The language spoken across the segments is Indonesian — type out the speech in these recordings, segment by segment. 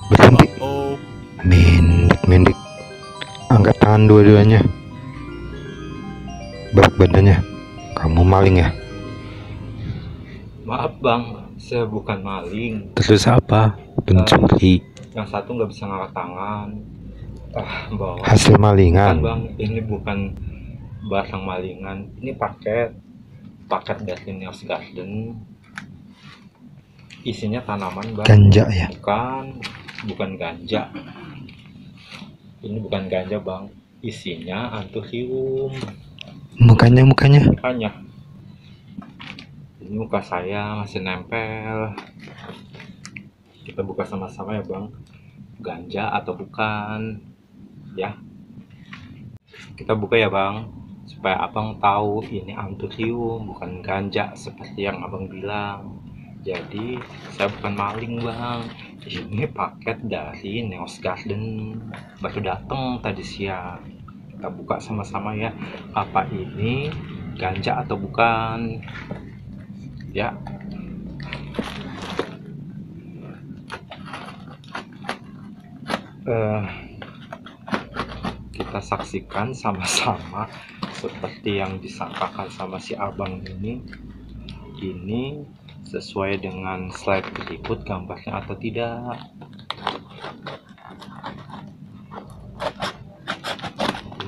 Berhenti. Oh, Mendik. Angkat tangan dua-duanya. Balik badannya. Kamu maling ya? maaf bang, saya bukan maling. Terus apa? Pencuri. Yang satu nggak bisa ngangkat tangan. Bawa. Hasil Bukan malingan. bang, ini bukan barang malingan. Ini paket dari Neos Garden. Isinya tanaman bang. Ganja ya? Bukan ganja. Ini bukan ganja bang. Isinya anthurium. Mukanya. Makanya ini muka saya masih nempel. Kita buka sama-sama ya bang, ganja atau bukan ya. Kita buka ya bang, supaya abang tahu ini anthurium bukan ganja seperti yang abang bilang. Jadi saya bukan maling bang, ini paket dari Neos Garden, baru datang tadi siang. Kita buka sama-sama ya, apa ini ganja atau bukan ya. Kita saksikan sama-sama seperti yang disangkakan sama si abang ini sesuai dengan slide berikut gambarnya atau tidak.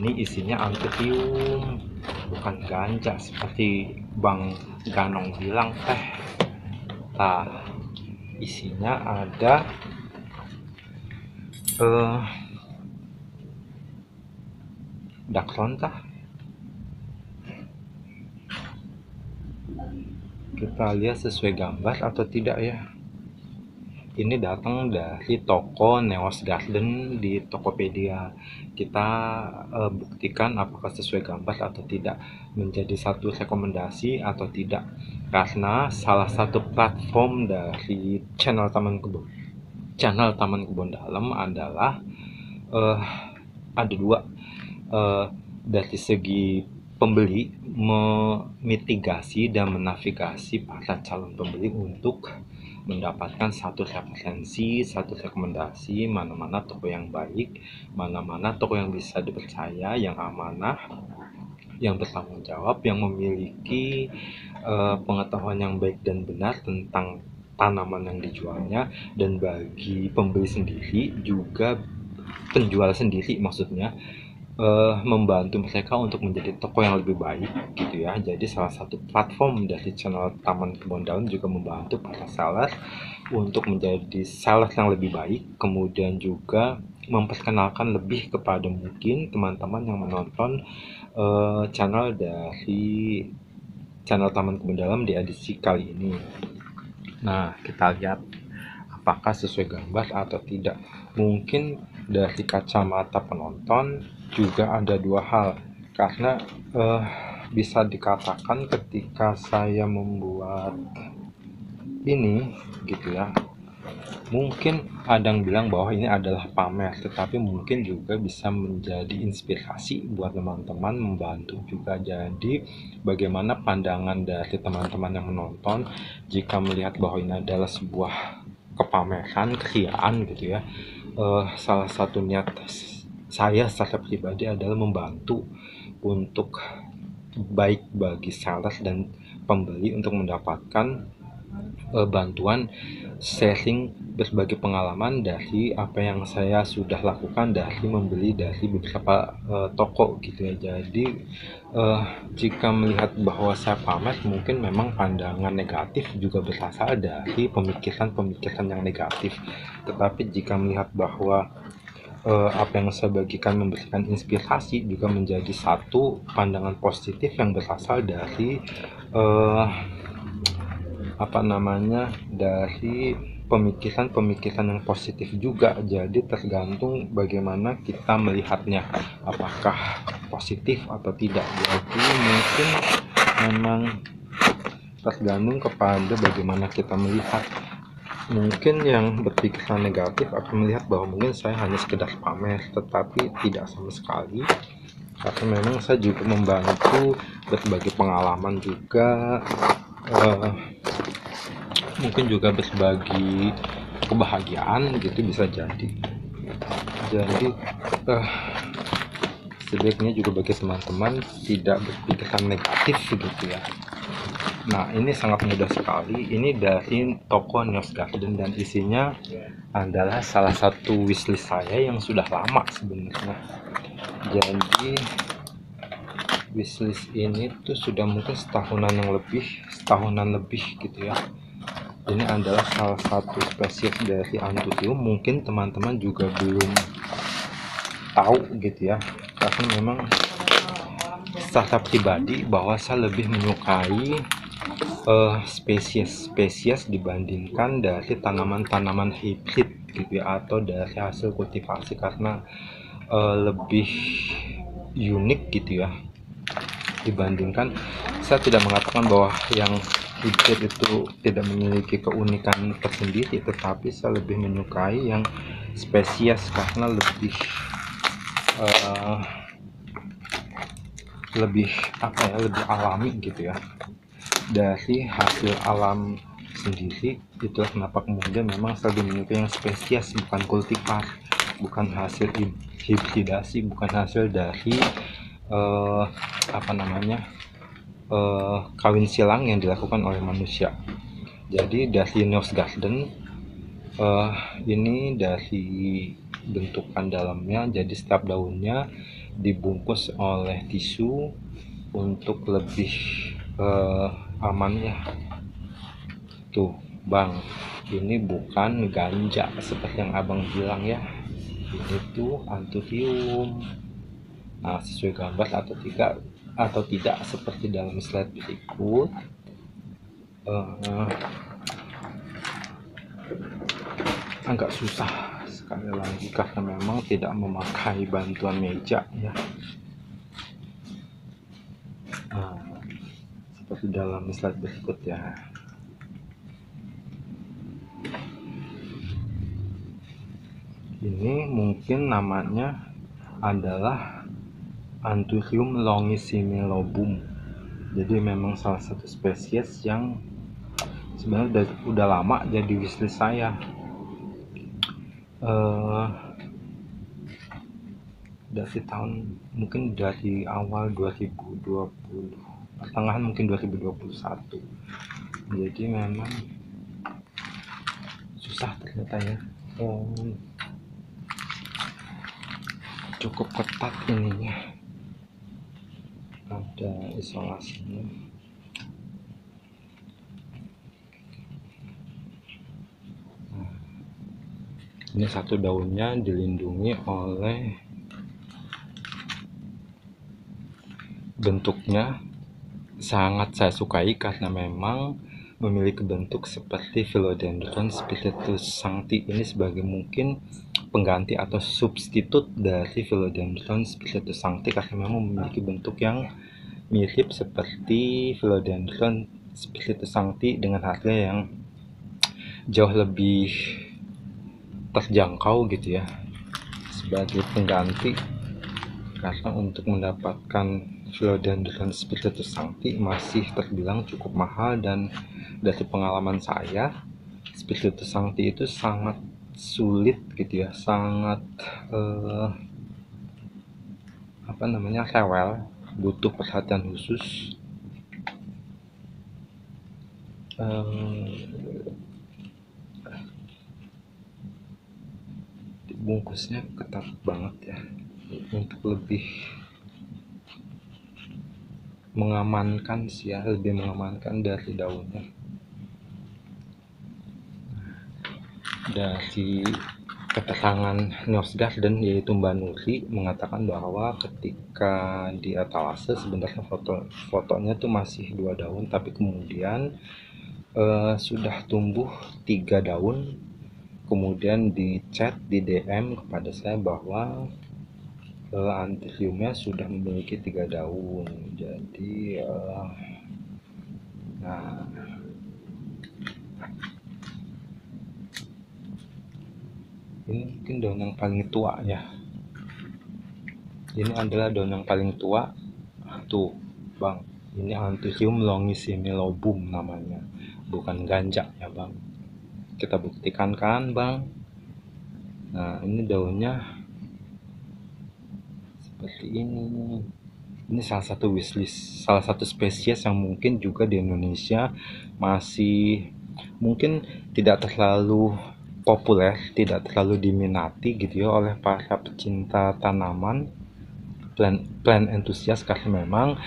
Ini isinya anthurium bukan ganja seperti Bang Ganong bilang teh. Isinya ada dakron tah. Kita lihat sesuai gambar atau tidak ya. Ini datang dari toko Neos Garden di Tokopedia. Kita buktikan apakah sesuai gambar atau tidak, menjadi satu rekomendasi atau tidak, karena salah satu platform dari channel Taman Kebun Dalam adalah ada dua. Dari segi pembeli, memitigasi dan menavigasi para calon pembeli untuk mendapatkan satu referensi, satu rekomendasi mana-mana toko yang baik, mana-mana toko yang bisa dipercaya, yang amanah, yang bertanggung jawab, yang memiliki pengetahuan yang baik dan benar tentang tanaman yang dijualnya, dan bagi pembeli sendiri juga, penjual sendiri maksudnya, membantu mereka untuk menjadi toko yang lebih baik gitu ya. Jadi salah satu platform dari channel Taman Kebun Dalam juga membantu para seller untuk menjadi seller yang lebih baik, kemudian juga memperkenalkan lebih kepada mungkin teman-teman yang menonton channel dari channel Taman Kebun Dalam di edisi kali ini. Nah, kita lihat apakah sesuai gambar atau tidak. Mungkin dari kacamata penonton juga ada dua hal, karena bisa dikatakan ketika saya membuat ini gitu ya, mungkin ada yang bilang bahwa ini adalah pamer, tetapi mungkin juga bisa menjadi inspirasi buat teman-teman, membantu juga. Jadi bagaimana pandangan dari teman-teman yang menonton jika melihat bahwa ini adalah sebuah kepameran, keriaan gitu ya. Salah satu niat saya secara pribadi adalah membantu untuk baik bagi seller dan pembeli untuk mendapatkan bantuan sharing berbagai pengalaman dari apa yang saya sudah lakukan dari membeli dari beberapa toko gitu ya. Jadi jika melihat bahwa saya pamer, mungkin memang pandangan negatif juga berasal dari pemikiran yang negatif. Tetapi jika melihat bahwa apa yang saya bagikan memberikan inspirasi, juga menjadi satu pandangan positif yang berasal dari dari pemikiran yang positif juga. Jadi tergantung bagaimana kita melihatnya, apakah positif atau tidak. Jadi mungkin memang tergantung kepada bagaimana kita melihat. Mungkin yang berpikiran negatif akan melihat bahwa mungkin saya hanya sekedar pamer, tetapi tidak sama sekali, karena memang saya juga membantu berbagai pengalaman juga, mungkin juga berbagi kebahagiaan gitu, bisa jadi sebaiknya juga bagi teman-teman tidak berpikiran negatif gitu ya. Nah, ini sangat mudah sekali. Ini dari toko Neos Garden dan isinya adalah salah satu wishlist saya yang sudah lama sebenarnya. Jadi wishlist ini tuh sudah mungkin setahunan lebih gitu ya. Ini adalah salah satu spesies dari Anthurium. Mungkin teman-teman juga belum tahu gitu ya, karena memang secara pribadi bahwa saya lebih menyukai spesies dibandingkan dari tanaman-tanaman hibrid gitu ya, atau dari hasil kultivasi, karena lebih unik gitu ya. Dibandingkan, saya tidak mengatakan bahwa yang hibrid itu tidak memiliki keunikan tersendiri, tetapi saya lebih menyukai yang spesies karena lebih lebih alami gitu ya, dari hasil alam sendiri. Itulah kenapa kemudian memang saya lebih menyukai yang spesies, bukan kultivar, bukan hasil hibridasi, bukan hasil dari kawin silang yang dilakukan oleh manusia. Jadi dari Neos Garden ini dari bentukan dalamnya, jadi setiap daunnya dibungkus oleh tisu untuk lebih aman ya. Tuh bang, ini bukan ganja seperti yang abang bilang ya, ini tuh Anthurium. Nah, sesuai gambar atau tidak seperti dalam slide berikut, agak susah sekali lagi karena memang tidak memakai bantuan meja ya. Seperti dalam slide berikut ya. Ini mungkin namanya adalah Anthurium longissimilobum. Jadi memang salah satu spesies yang sebenarnya udah lama jadi wishlist saya. Dari tahun mungkin dari awal 2020, pertengahan mungkin 2021. Jadi memang susah ternyata ya. Cukup ketat ininya, ada isolasinya. Nah, ini satu daunnya dilindungi oleh bentuknya sangat saya sukai karena memang memiliki bentuk seperti Philodendron spiritus sancti. Ini sebagai mungkin pengganti atau substitut dari Philodendron spiritus sancti karena memang memiliki bentuk yang mirip seperti Philodendron spiritus sancti dengan harga yang jauh lebih terjangkau gitu ya, sebagai pengganti. Karena untuk mendapatkan Philodendron spiritus sancti masih terbilang cukup mahal, dan dari pengalaman saya spiritus sancti itu sangat sulit gitu ya, sangat rewel, butuh perhatian khusus. Bungkusnya ketat banget ya, untuk lebih mengamankan dari daunnya. Dari keterangan Neos Garden, yaitu Mbak Nuri, mengatakan bahwa ketika di etalase sebenarnya fotonya tuh masih 2 daun, tapi kemudian sudah tumbuh 3 daun. Kemudian di chat, di DM kepada saya bahwa Anthuriumnya sudah memiliki 3 daun. Jadi nah, ini mungkin daun yang paling tua ya. Ini adalah daun yang paling tua. Tuh bang, ini Anthurium longissimilobum namanya, bukan ganja ya bang. Kita buktikan kan bang. Nah ini daunnya seperti ini. Ini salah satu wishlist, salah satu spesies yang mungkin juga di Indonesia masih mungkin tidak terlalu populer, tidak terlalu diminati gitu ya oleh para pecinta tanaman, plant enthusiast, karena memang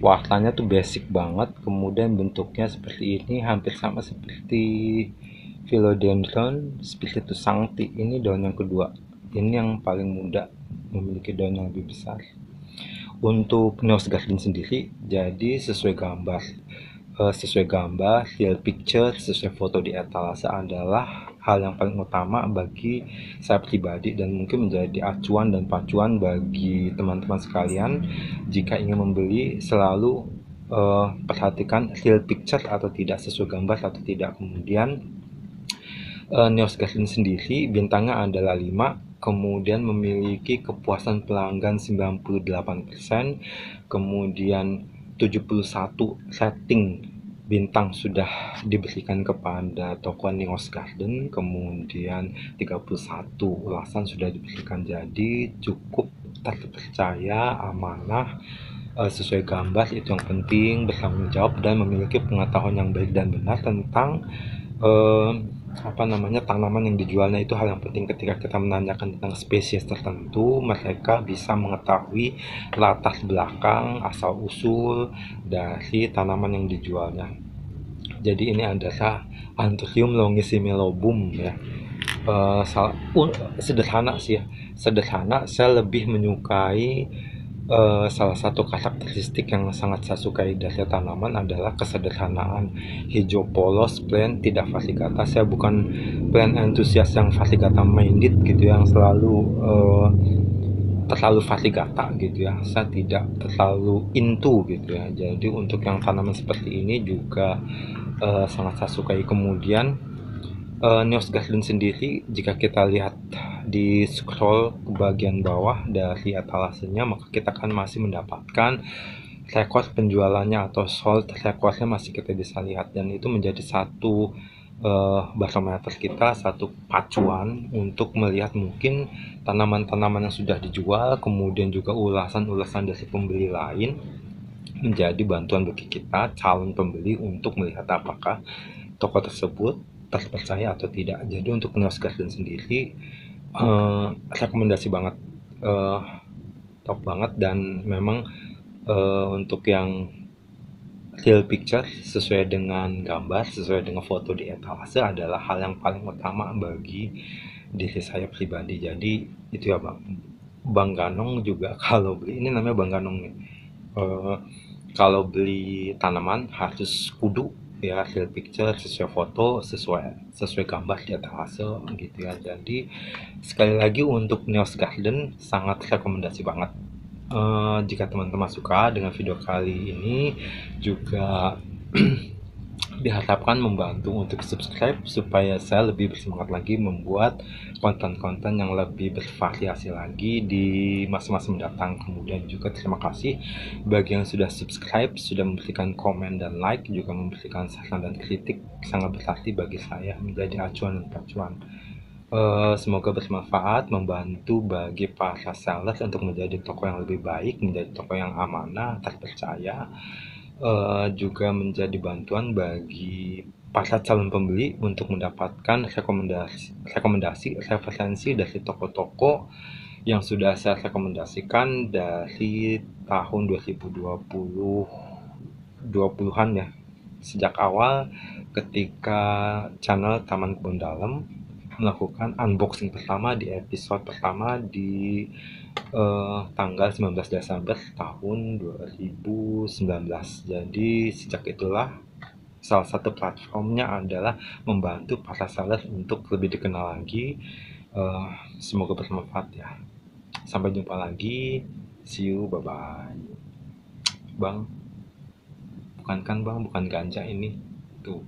warnanya tuh basic banget, kemudian bentuknya seperti ini, hampir sama seperti Philodendron Spiritus Sancti. Ini daun yang kedua, ini yang paling muda, memiliki daun yang lebih besar. Untuk Neos Garden sendiri, jadi sesuai gambar, real picture, sesuai foto di etalase adalah hal yang paling utama bagi saya pribadi dan mungkin menjadi acuan dan pacuan bagi teman-teman sekalian jika ingin membeli. Selalu perhatikan real picture atau tidak, sesuai gambar atau tidak. Kemudian Neos Garden sendiri bintangnya adalah 5, kemudian memiliki kepuasan pelanggan 98%, kemudian 71 rating bintang sudah diberikan kepada toko Neos Garden, kemudian 31 ulasan sudah diberikan. Jadi cukup terpercaya, amanah, sesuai gambar, itu yang penting, bertanggung jawab dan memiliki pengetahuan yang baik dan benar tentang tanaman yang dijualnya. Itu hal yang penting. Ketika kita menanyakan tentang spesies tertentu, mereka bisa mengetahui latar belakang asal usul dari tanaman yang dijualnya. Jadi ini adalah Anthurium longissimelobum ya. Sederhana sih ya, sederhana. Saya lebih menyukai salah satu karakteristik yang sangat saya sukai dari tanaman adalah kesederhanaan. Hijau polos, plain, tidak variegata. Saya bukan plant enthusiast yang variegata minded gitu, yang selalu terlalu variegata gitu ya. Saya tidak terlalu into gitu ya. Jadi untuk yang tanaman seperti ini juga sangat saya sukai. Kemudian Neos Garden sendiri, jika kita lihat di scroll ke bagian bawah dari etalasenya, maka kita akan masih mendapatkan rekor penjualannya atau sold recordnya masih kita bisa lihat, dan itu menjadi satu barometer kita, satu pacuan untuk melihat mungkin tanaman-tanaman yang sudah dijual, kemudian juga ulasan-ulasan dari pembeli lain, menjadi bantuan bagi kita calon pembeli untuk melihat apakah toko tersebut terpercaya atau tidak. Jadi untuk Neos Garden sendiri rekomendasi banget, top banget. Dan memang untuk yang real picture sesuai dengan gambar, sesuai dengan foto di etalase adalah hal yang paling utama bagi diri saya pribadi. Jadi itu ya Bang Ganong juga kalau beli, ini namanya Bang Ganong nih, kalau beli tanaman harus kudu ya real picture, sesuai foto, sesuai gambar di etalase gitu ya. Jadi sekali lagi untuk Neos Garden sangat rekomendasi banget. Jika teman-teman suka dengan video kali ini, juga diharapkan membantu untuk subscribe supaya saya lebih bersemangat lagi membuat konten-konten yang lebih bervariasi lagi di masa-masa mendatang. Kemudian juga terima kasih bagi yang sudah subscribe, sudah memberikan komen dan like, juga memberikan saran dan kritik, sangat berarti bagi saya, menjadi acuan dan pacuan. Semoga bermanfaat, membantu bagi para sellers untuk menjadi toko yang lebih baik, menjadi toko yang amanah, terpercaya, juga menjadi bantuan bagi para calon pembeli untuk mendapatkan rekomendasi referensi dari toko-toko yang sudah saya rekomendasikan dari tahun 2020-an ya, sejak awal ketika channel Taman Kebun Dalam melakukan unboxing pertama di episode pertama di tanggal 19 Desember tahun 2019. Jadi sejak itulah salah satu platformnya adalah membantu para seller untuk lebih dikenal lagi. Semoga bermanfaat ya. Sampai jumpa lagi. See you, bye bye. Bang, bukan kan bang, bukan ganja ini tuh.